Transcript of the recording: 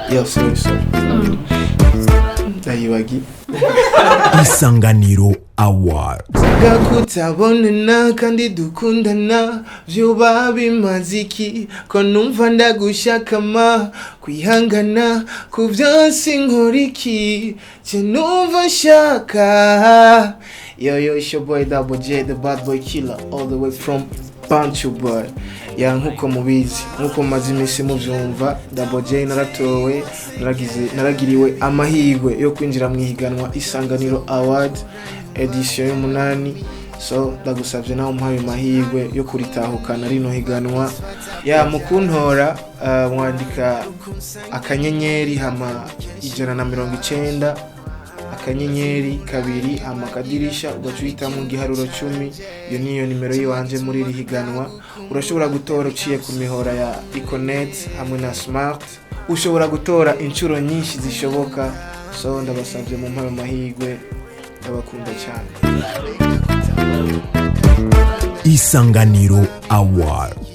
Yeah, sorry. Dayibagi. Isanganiro Award. Gakutabonana kandi dukundana vyoba bimaze iki ko numva ndagushakama kwihangana ku vyose nkora iki je numva nshaka. Yo, it's your boy Double J, the bad boy killer, all the way from Bantu boy. Ya nkuko mubizi, nkuko maze imisi muvyumva, Double J naratowe, naragiriwe amahirwe yo kwinjira mu ihiganwa Isanganiro Award edition y'umunani. So ndagusavye nawe umuhaye amahirwe yo kuritahukana rino higanwa. Ya mukuntora mwandika akanyenyeri hama 190 akanyenyeri kabiri hama kadirisha ugacuita mu giharuro 10. Iyo niyo nimero yiwanje muri iri higanwa. Urashobora gutora uciye ku mihora ya Econet hamwe na Smart. Ushobora gutora inshuro nyinshi zishoboka. So ndabasavye mu mpaye amahirwe, ndabakunda cyane. Isanganiro Award.